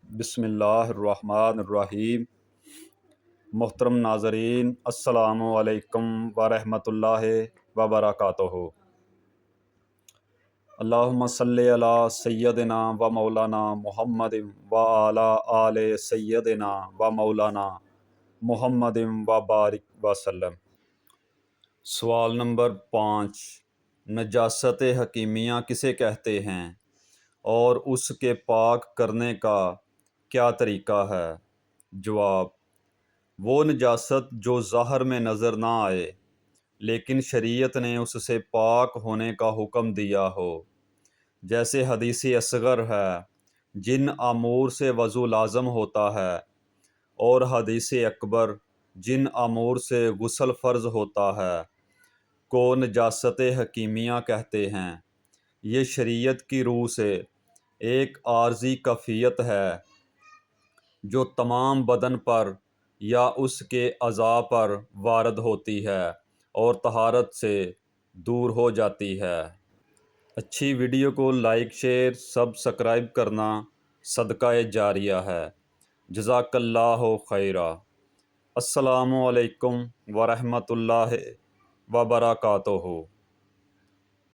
بسم اللہ الرحمن الرحیم۔ محترم ناظرین، السلام علیکم ورحمۃ اللہ وبرکاتہ۔ اللہم صلی علی سیدنا و مولانا محمد و علی آل سیدنا و مولانا محمد و بارک وسلم۔ سوال نمبر 5، نجاست حکیمیہ کسے کہتے ہیں اور اس کے پاک کرنے کا کیا طریقہ ہے؟ جواب: وہ نجاست جو ظاہر میں نظر نہ آئے لیکن شریعت نے اس سے پاک ہونے کا حکم دیا ہو، جیسے حدیث اصغر ہے جن امور سے وضو لازم ہوتا ہے، اور حدیث اکبر جن امور سے غسل فرض ہوتا ہے، کو نجاست حکیمیہ کہتے ہیں۔ یہ شریعت کی روح سے ایک عارضی کیفیت ہے جو تمام بدن پر یا اس کے اعضاء پر وارد ہوتی ہے اور طہارت سے دور ہو جاتی ہے۔ اچھی ویڈیو کو لائک، شیئر، سبسکرائب کرنا صدقہ جاریہ ہے۔ جزاک اللہ خیرا۔ السلام علیکم ورحمۃ اللہ وبرکاتہ۔